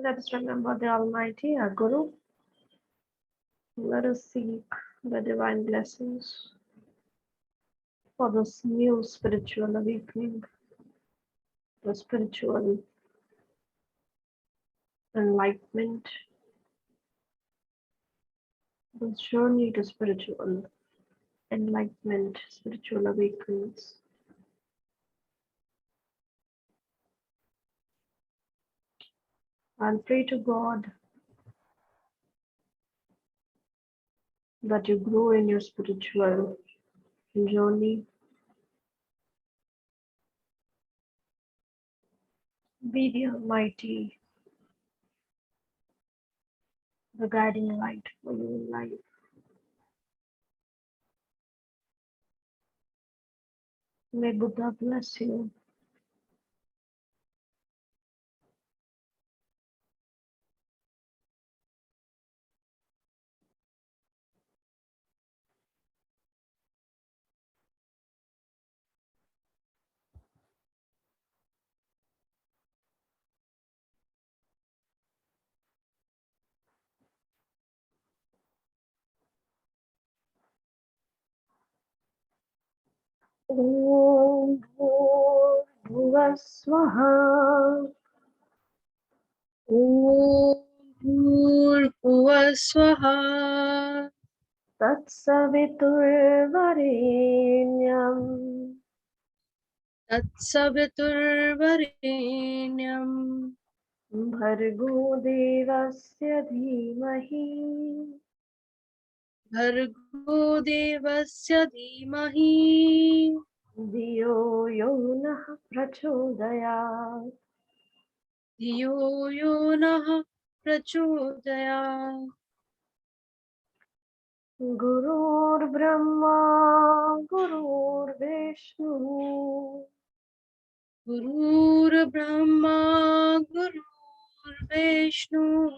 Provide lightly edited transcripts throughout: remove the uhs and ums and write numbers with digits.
Let us remember the Almighty, our Guru. Let us seek the divine blessings for this new spiritual awakening, the spiritual enlightenment, this journey to spiritual enlightenment, spiritual awakenings. And pray to God that you grow in your spiritual journey. Be the Almighty, the guiding light for you in life. May Buddha bless you. Om Bhurbhuvah Swaha. Om Bhurbhuvah Swaha Tatsaviturvarenyam Tatsaviturvarenyam Bhargo Devasya Dhimahi Bhargo Devasya Dhimahi Dhiyo Yo Nah Prachodayat. Dhiyo Yo Nah Prachodayat. Gurur Brahma Gurur Vishnu Gurur Brahma Gurur Vishnu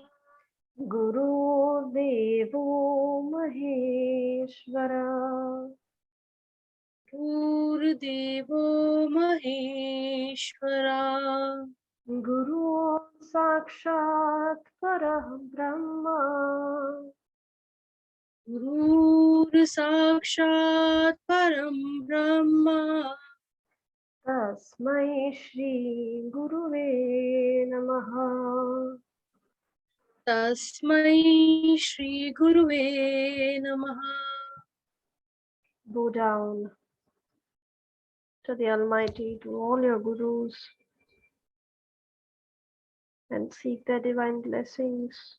Gurur Devo Maheshwara. Gurdevo Maheshwara Guru Sakshat Parabrahma Guru Sakshat Param Brahma Tasmai Shri Guruve Namaha. Tasmai Shri Guruve Namaha. Bow down to the Almighty, to all your Gurus, and seek their divine blessings.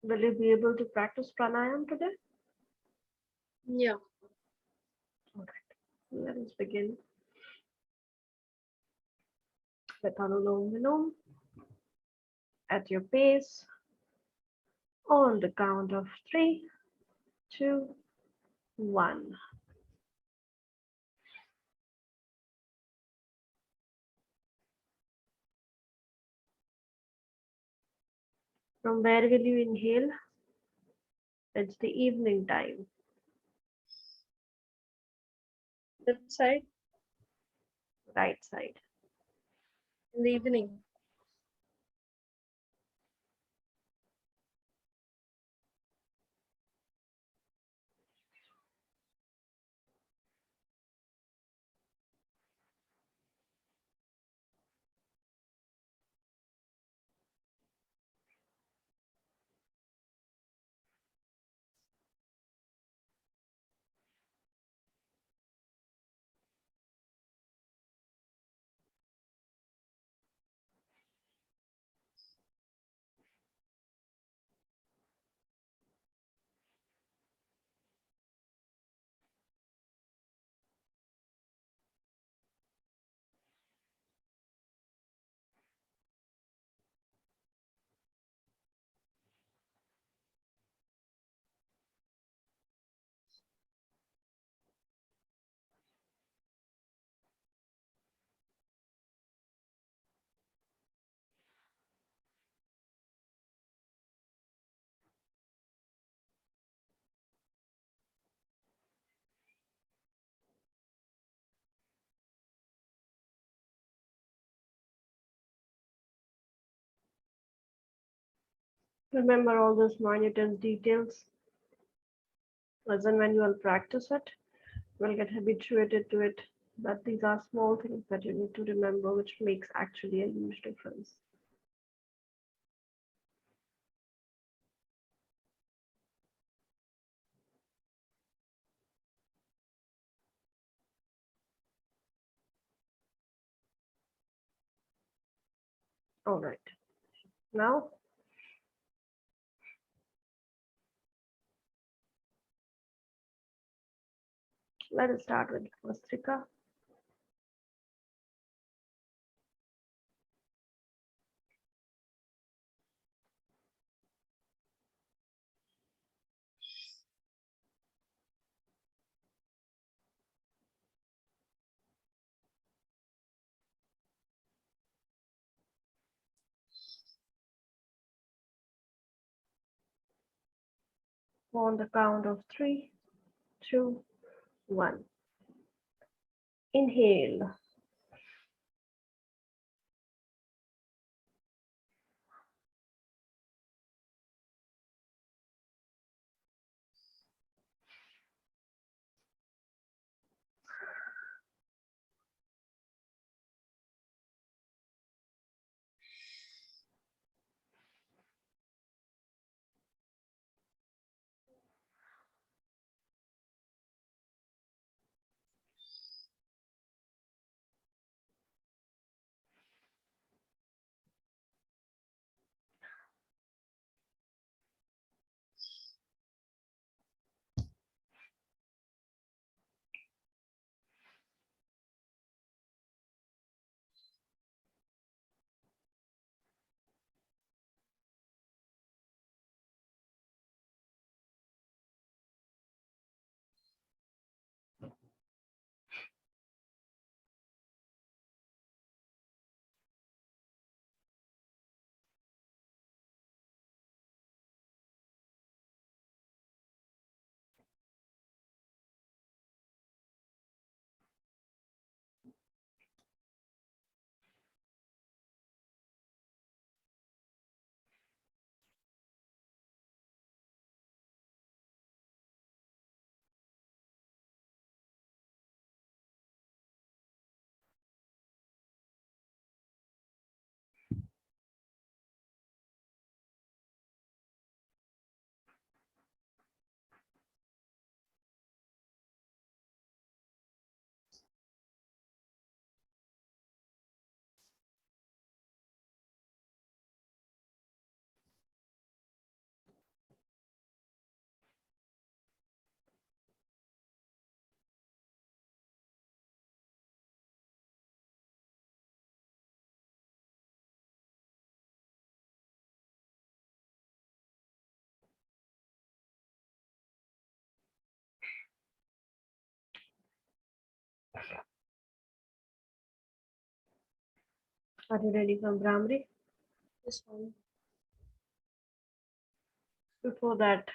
Will you be able to practice pranayam today? Yeah. All right. Let us begin with Anulom Vilom at your pace on the count of 3, 2, 1. From where will you inhale? It's the evening time. Left side Right side. in the evening. Remember all those minute details, as in when you will practice it, you will get habituated to it. But these are small things that you need to remember, which makes actually a huge difference. All right. Now, let us start with Vastrika. On the count of three, two, one. Inhale. Are you ready for Brahmari? This one. Before that,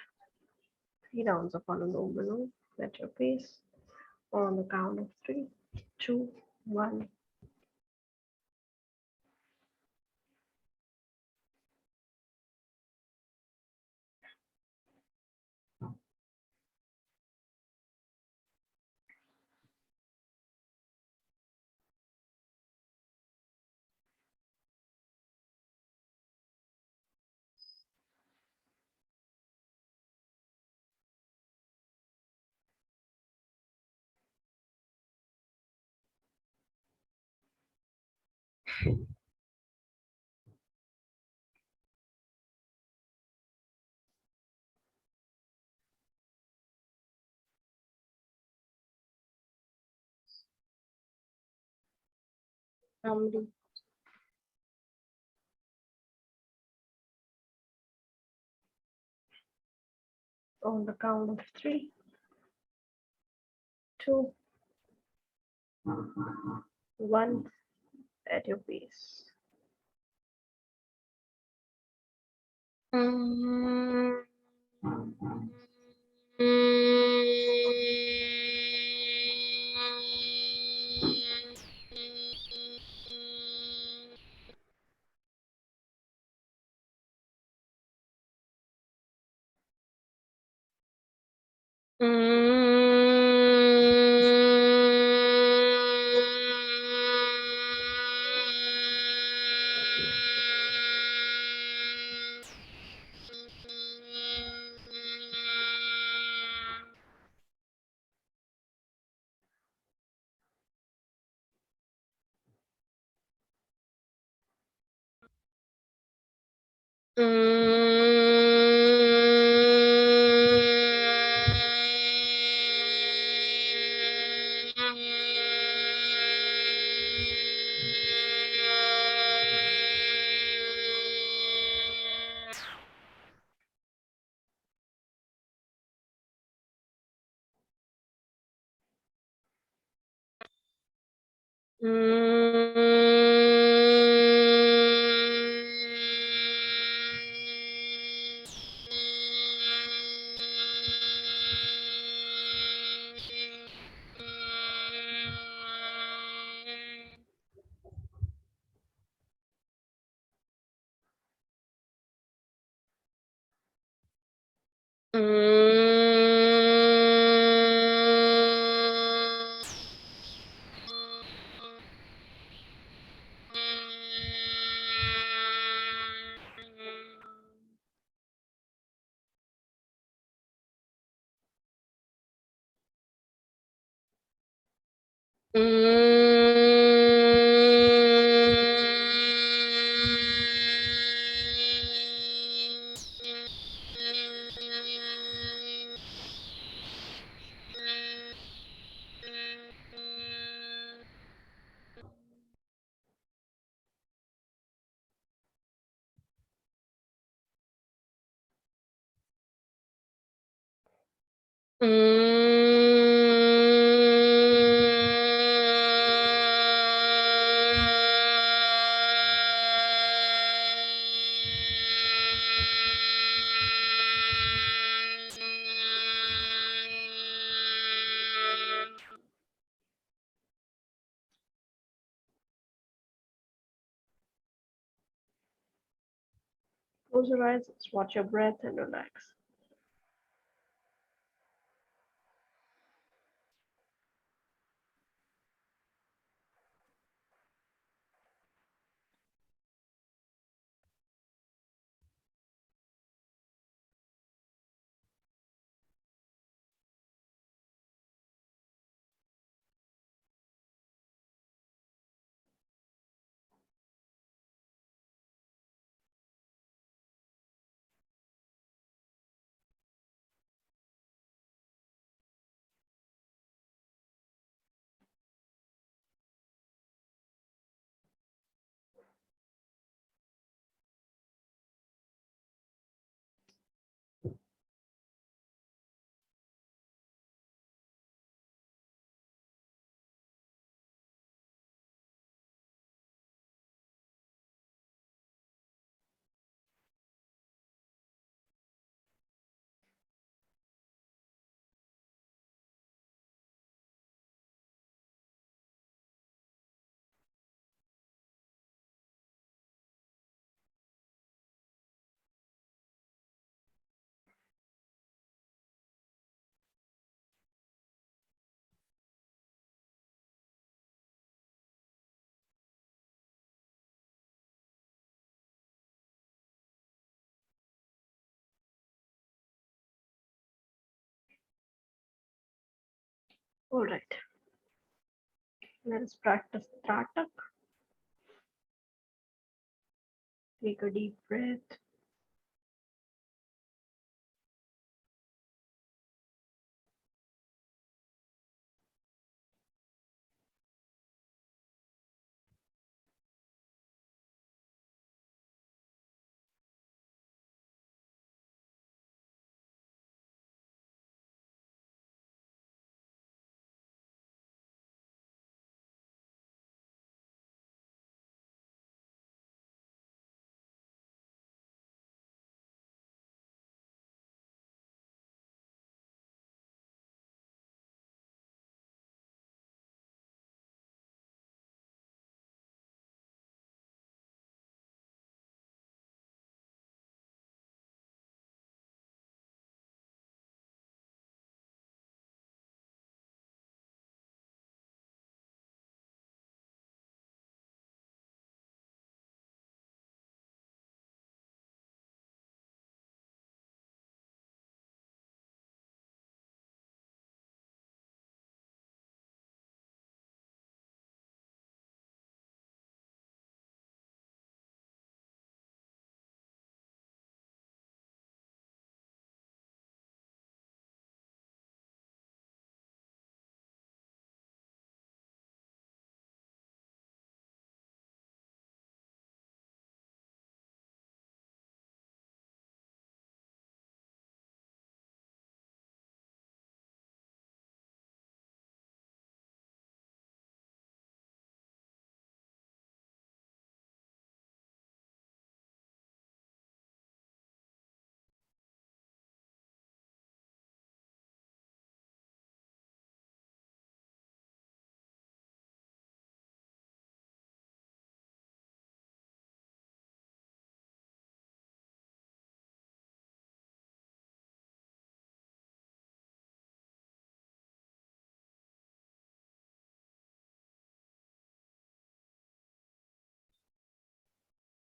3 rounds of Anulom Vilom at your pace. On the count of three, two, one. Brahmari. On the count of three, two, one. At your pace. Close your eyes, just watch your breath and relax. All right, let us practice Tratak. Take a deep breath.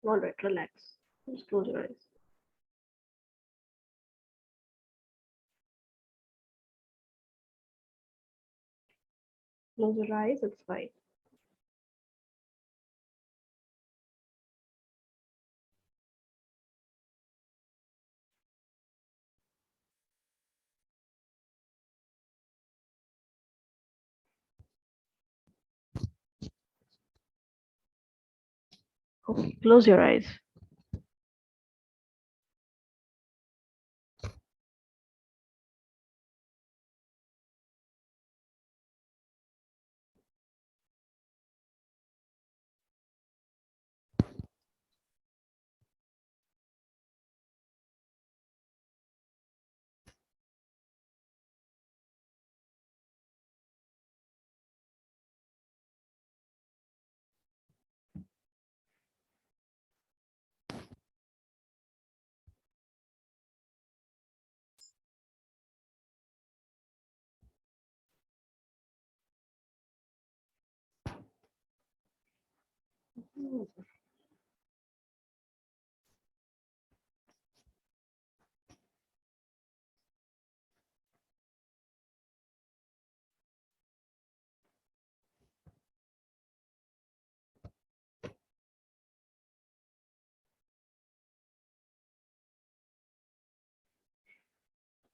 All right, relax. Just close your eyes. Close your eyes, it's fine. Okay, close your eyes.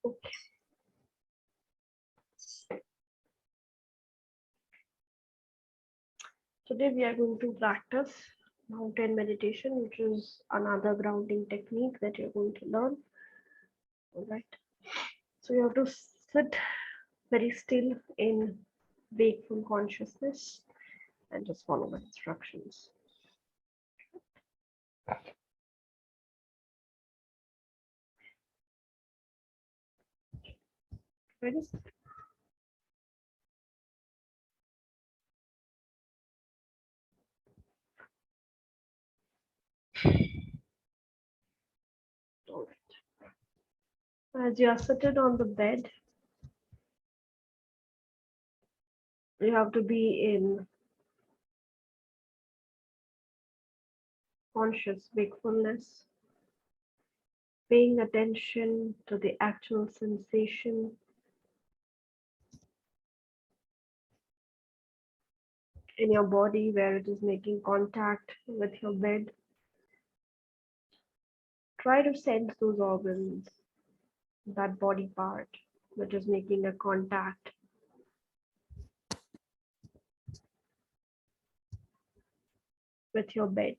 Okay. Today we are going to practice mountain meditation, which is another grounding technique that you're going to learn. All right. So you have to sit very still in wakeful consciousness and just follow my instructions. Ready? All right. As you are seated on the bed, you have to be in conscious wakefulness, paying attention to the actual sensation in your body where it is making contact with your bed. Try to sense those organs, that body part which is making a contact with your bed.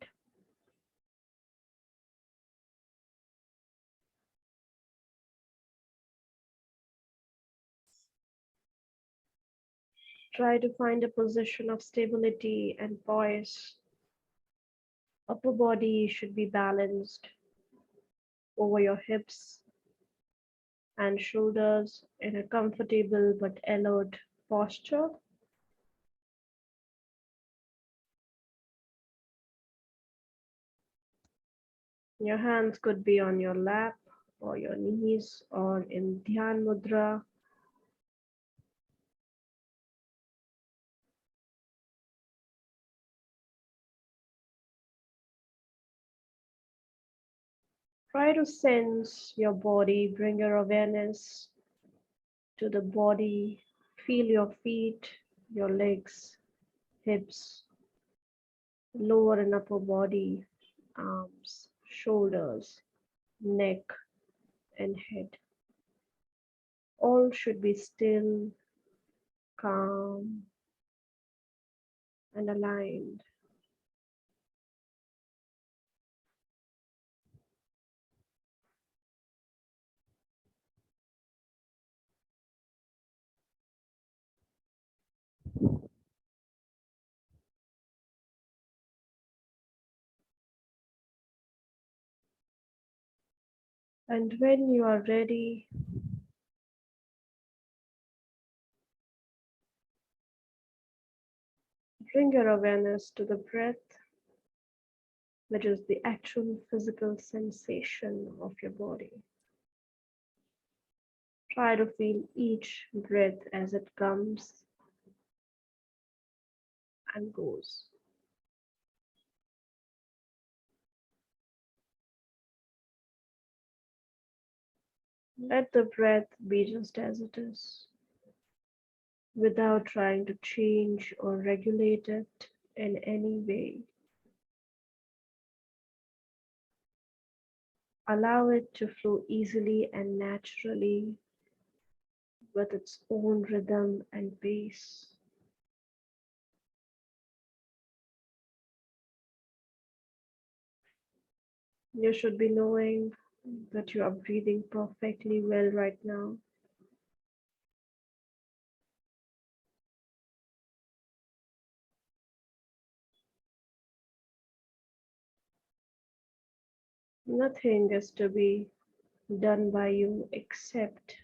Try to find a position of stability and poise. Upper body should be balanced over your hips and shoulders in a comfortable but alert posture. Your hands could be on your lap or your knees or in Dhyan Mudra. Try to sense your body, bring your awareness to the body, feel your feet, your legs, hips, lower and upper body, arms, shoulders, neck, and head. All should be still, calm, and aligned. And when you are ready, bring your awareness to the breath, which is the actual physical sensation of your body. Try to feel each breath as it comes and goes. Let the breath be just as it is, without trying to change or regulate it in any way. Allow it to flow easily and naturally with its own rhythm and pace. You should be knowing that you are breathing perfectly well right now. Nothing is to be done by you except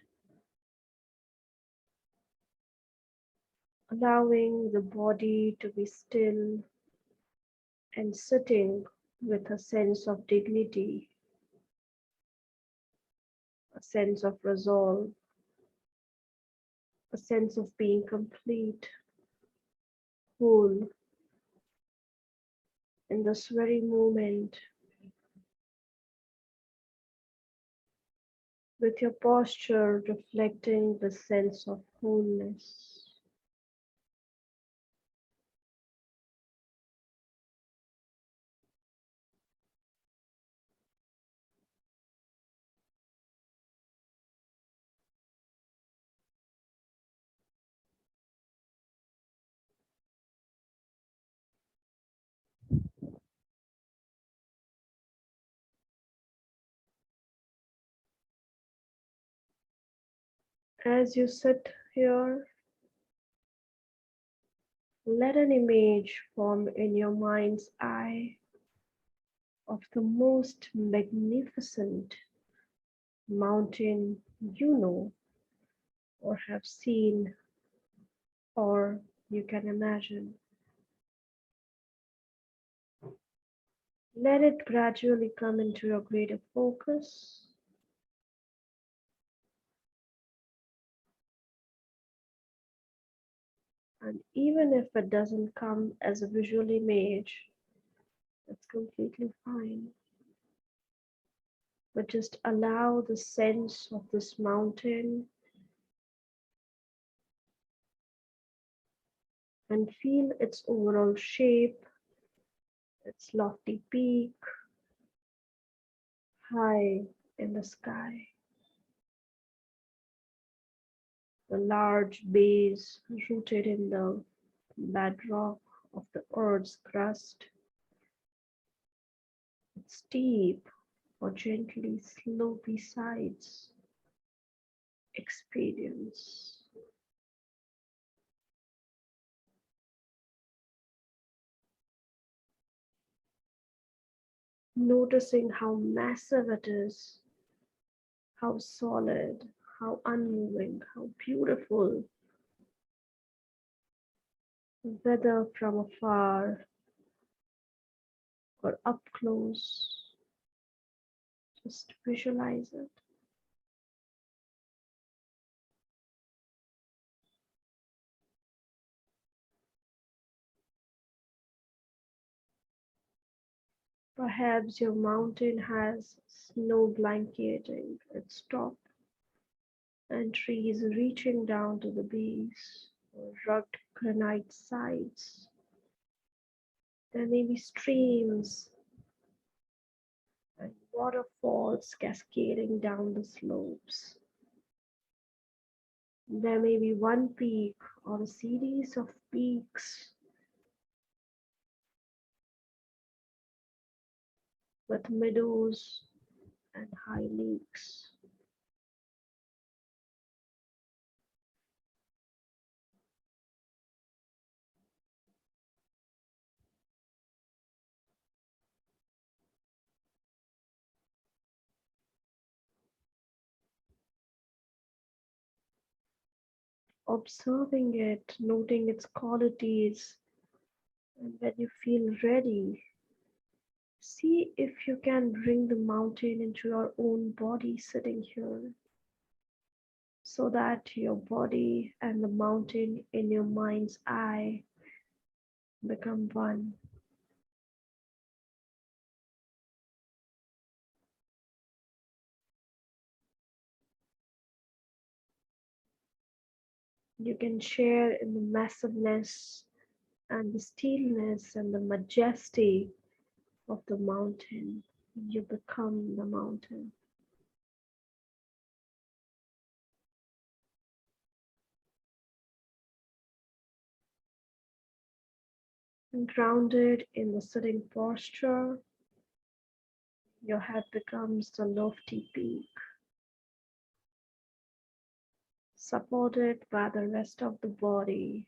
allowing the body to be still and sitting with a sense of dignity, a sense of resolve, a sense of being complete, whole in this very moment, with your posture reflecting the sense of wholeness. As you sit here, let an image form in your mind's eye of the most magnificent mountain you know or have seen or you can imagine. Let it gradually come into your greater focus, and even if it doesn't come as a visual image, it's completely fine. But just allow the sense of this mountain and feel its overall shape, its lofty peak high in the sky, the large base rooted in the bedrock of the earth's crust, its steep or gently slopey sides. Experience. Noticing how massive it is, how solid, how unmoving, how beautiful, whether from afar or up close. Just visualize it. Perhaps your mountain has snow blanketing its top and trees reaching down to the base, or rugged granite sides. There may be streams and waterfalls cascading down the slopes. There may be one peak or a series of peaks with meadows and high lakes. Observing it, noting its qualities, and when you feel ready, see if you can bring the mountain into your own body sitting here so that your body and the mountain in your mind's eye become one. You can share in the massiveness and the stillness and the majesty of the mountain. You become the mountain. Grounded in the sitting posture, your head becomes the lofty peak, supported by the rest of the body,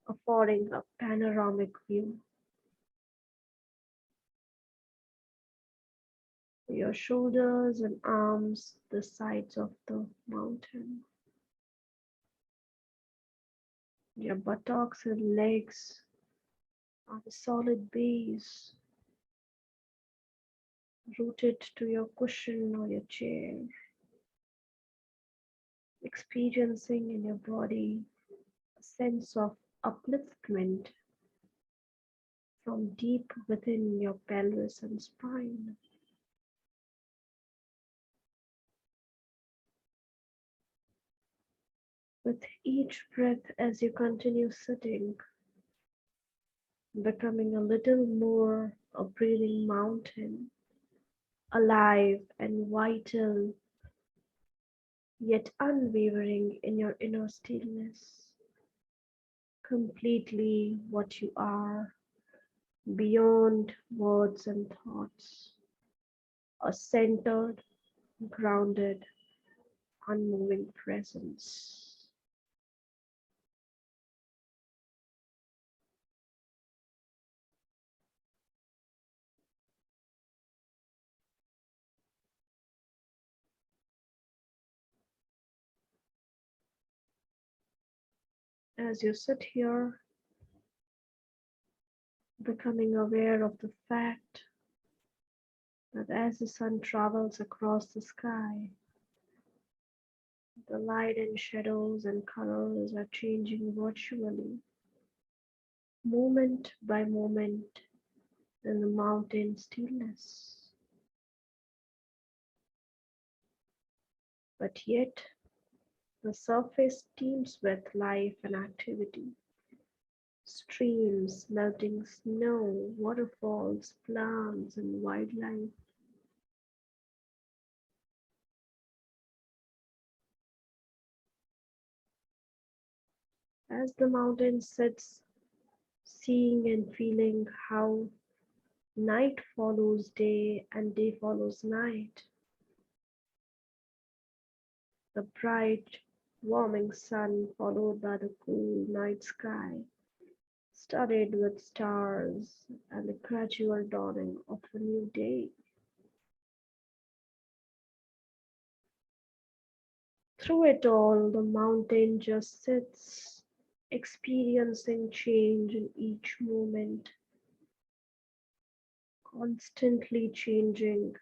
affording a panoramic view. Your shoulders and arms, the sides of the mountain. Your buttocks and legs are the solid base, rooted to your cushion or your chair, experiencing in your body a sense of upliftment from deep within your pelvis and spine. With each breath as you continue sitting, becoming a little more a breathing mountain, alive and vital, yet unwavering in your inner stillness, completely what you are, beyond words and thoughts, a centered, grounded, unmoving presence. As you sit here, becoming aware of the fact that as the sun travels across the sky, the light and shadows and colors are changing virtually, moment by moment, in the mountain stillness. But yet, the surface teems with life and activity. Streams, melting snow, waterfalls, plants, and wildlife. As the mountain sits, seeing and feeling how night follows day and day follows night, the bright, warming sun followed by the cool night sky, studded with stars and the gradual dawning of a new day. Through it all, the mountain just sits, experiencing change in each moment, constantly changing,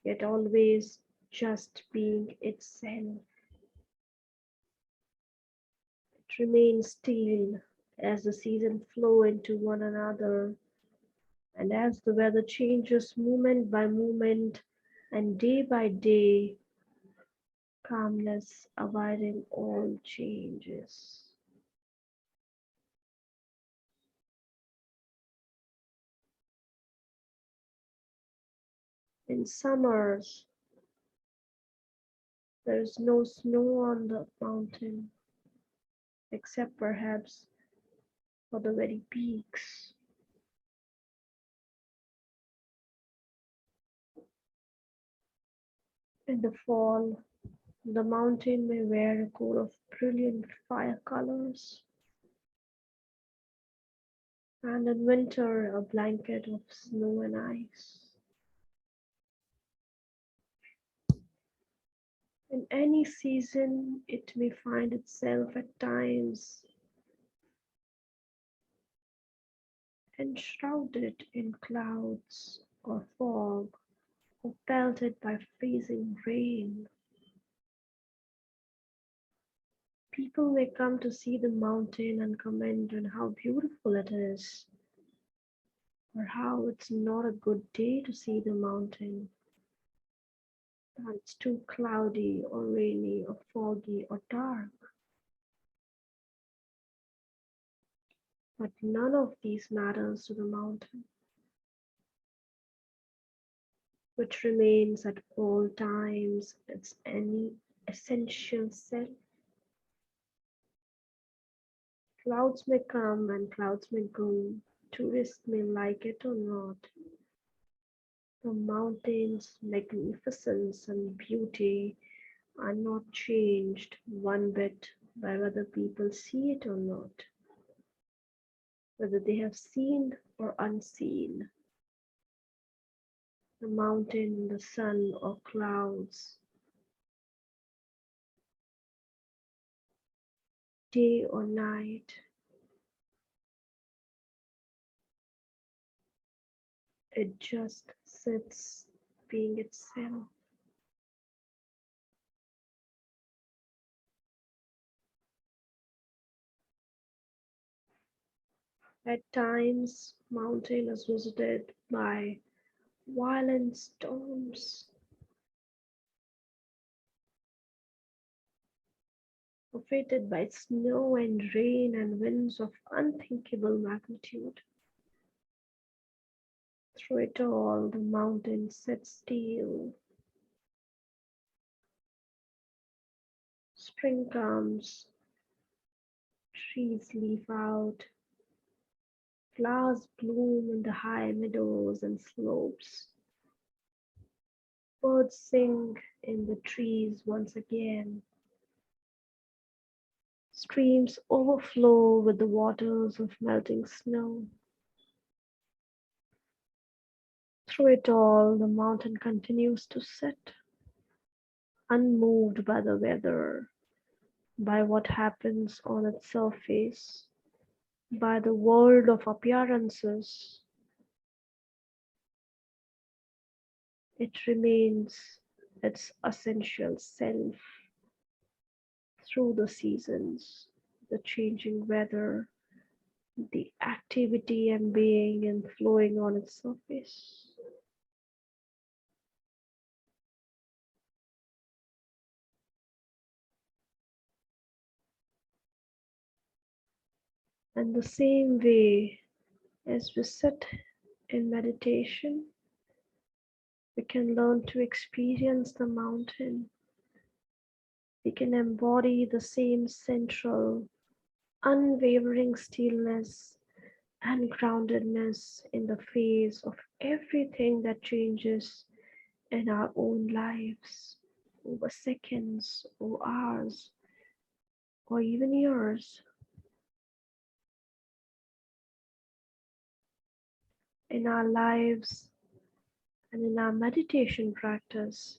yet always just being itself. It remains still as the seasons flow into one another and as the weather changes moment by moment and day by day, calmness abiding all changes. In summers, there is no snow on the mountain, except perhaps for the very peaks. In the fall, the mountain may wear a coat of brilliant fire colors, and in winter, a blanket of snow and ice. In any season, it may find itself at times enshrouded in clouds or fog or pelted by freezing rain. People may come to see the mountain and comment on how beautiful it is, or how it's not a good day to see the mountain. that it's too cloudy or rainy or foggy or dark. But none of these matters to the mountain, which remains at all times its any essential self. Clouds may come and clouds may go, tourists may like it or not. The mountain's magnificence and beauty are not changed one bit by whether people see it or not, whether they have seen or unseen. The mountain, the sun, or clouds, day or night, it just sits being itself. At times, mountain is visited by violent storms, buffeted by snow and rain and winds of unthinkable magnitude. Through it all, the mountain sits still. Spring comes, trees leaf out, flowers bloom in the high meadows and slopes. Birds sing in the trees once again. Streams overflow with the waters of melting snow. Through it all, the mountain continues to sit, unmoved by the weather, by what happens on its surface, by the world of appearances. It remains its essential self through the seasons, the changing weather, the activity and being and flowing on its surface. And the same way as we sit in meditation, we can learn to experience the mountain. We can embody the same central, unwavering stillness and groundedness in the face of everything that changes in our own lives over seconds or hours or even years. In our lives and in our meditation practice,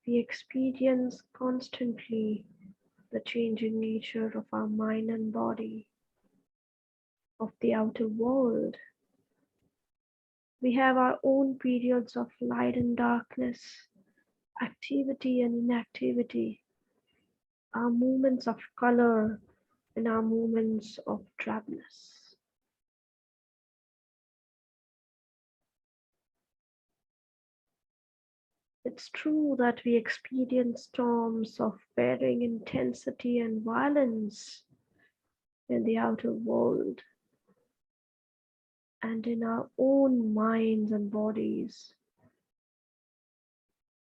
we experience constantly the changing nature of our mind and body, of the outer world. We have our own periods of light and darkness, activity and inactivity, our moments of color and our moments of drabness. It's true that we experience storms of varying intensity and violence in the outer world and in our own minds and bodies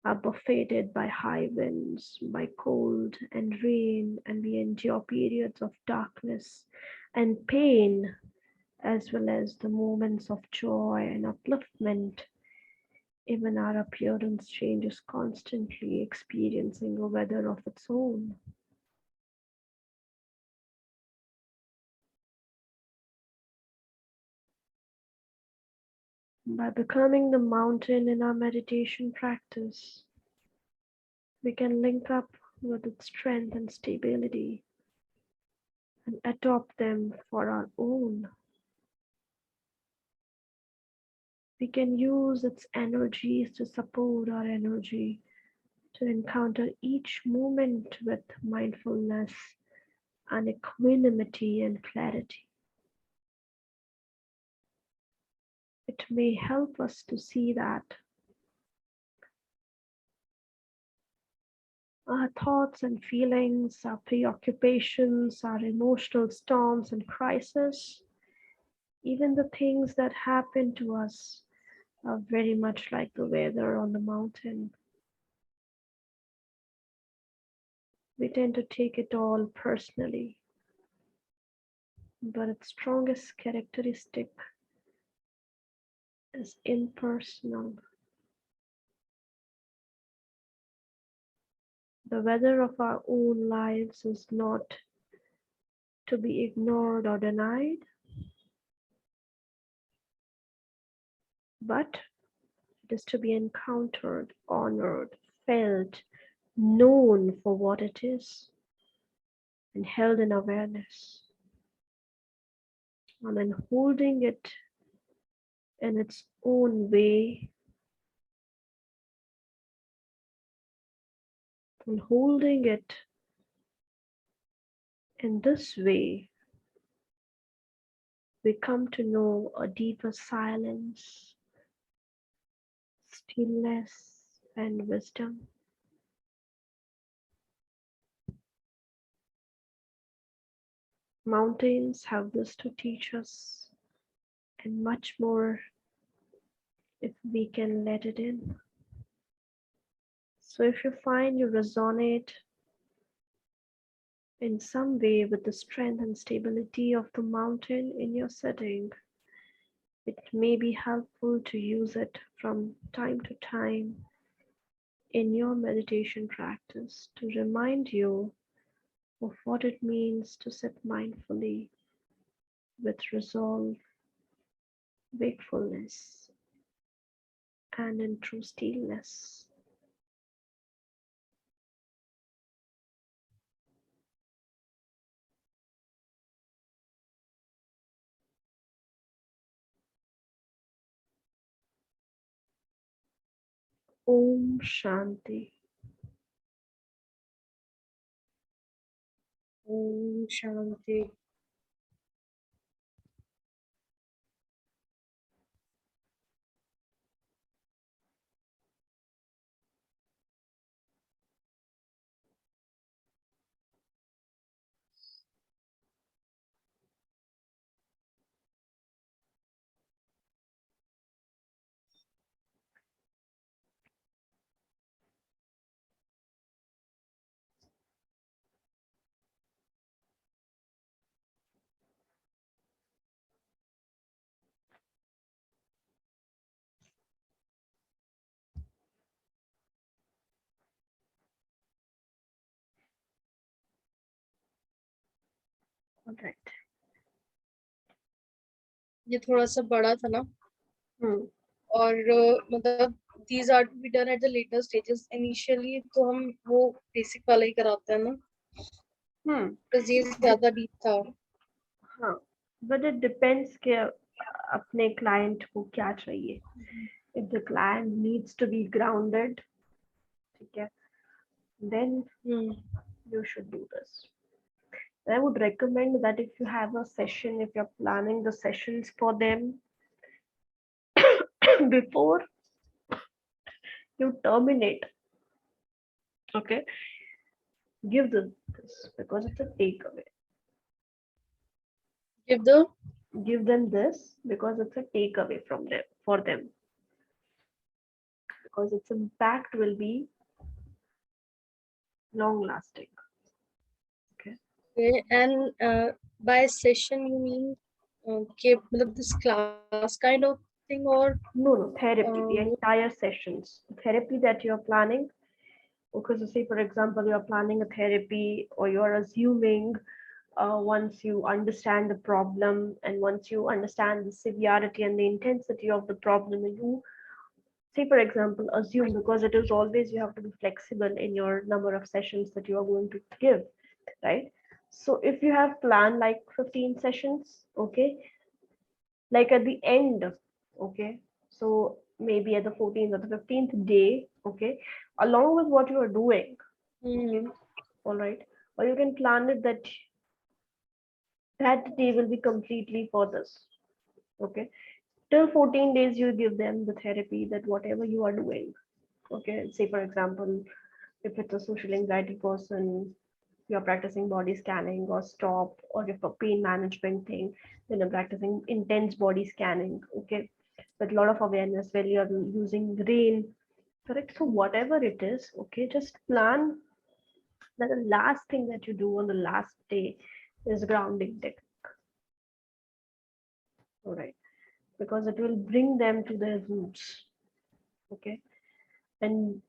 are buffeted by high winds, by cold and rain, and we endure periods of darkness and pain, as well as the moments of joy and upliftment. Even our appearance changes constantly, experiencing a weather of its own. By becoming the mountain in our meditation practice, we can link up with its strength and stability and adopt them for our own. We can use its energies to support our energy, to encounter each moment with mindfulness and equanimity and clarity. It may help us to see that Our thoughts and feelings, our preoccupations, our emotional storms and crises, even the things that happen to us are very much like the weather on the mountain. We tend to take it all personally, but its strongest characteristic is impersonal. The weather of our own lives is not to be ignored or denied, but it is to be encountered, honored, felt, known for what it is, and held in awareness. And then holding it in its own way, and holding it in this way, we come to know a deeper silence, stillness, and wisdom. Mountains have this to teach us, and much more if we can let it in. So, if you find you resonate in some way with the strength and stability of the mountain in your setting, it may be helpful to use it from time to time in your meditation practice to remind you of what it means to sit mindfully with resolve, wakefulness, and in true stillness. Om Shanti. Om Shanti. All right. ये थोड़ा सा बड़ा था ना Hmm. और मतलब these are to be done at the later stages. Initially तो हम वो basic वाला ही कराते हैं ना, Hmm. because ये ज़्यादा deep था. हाँ, but it depends कि अपने client को क्या चाहिए. If the client needs to be grounded, ठीक है, then you should do this. And I would recommend that if you have a session, if you're planning the sessions for them before you terminate, okay, give them this because it's a takeaway. Give them this because it's a takeaway from them for them because its impact will be long lasting. Okay, and by session you mean कि मतलब this class kind of thing or No, therapy, the more? entire sessions, therapy that you're planning. Because say, for example, you're planning a therapy or you're assuming once you understand the problem and once you understand the severity and the intensity of the problem, you say, for example, assume because it is always you have to be flexible in your number of sessions that you are going to give, right? So if you have planned like 15 sessions, okay, like at the end, okay, so maybe at the 14th or the 15th day, okay, along with what you are doing, okay, all right, or you can plan it that that day will be completely for this, okay, till 14 days you give them the therapy that whatever you are doing, okay, say for example If it's a social anxiety person, you're practicing body scanning or stop, or if a pain management thing, then you're practicing intense body scanning. Okay, with a lot of awareness where you're using rain. Correct. So whatever it is, okay, just plan that the last thing that you do on the last day is grounding technique. All right, because it will bring them to their roots. Okay, and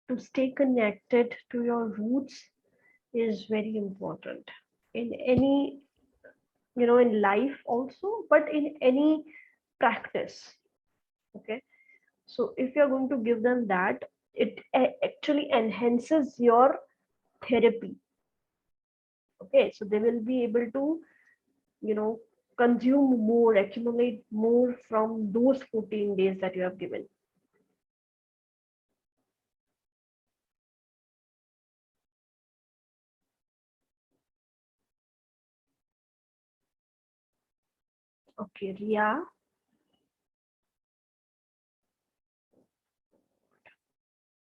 to stay connected to your roots is very important in any, in life also, but in any practice. Okay, so if you're going to give them that, it actually enhances your therapy. Okay, so they will be able to, you know consume more, accumulate more from those 14 days that you have given. Okay, Ria.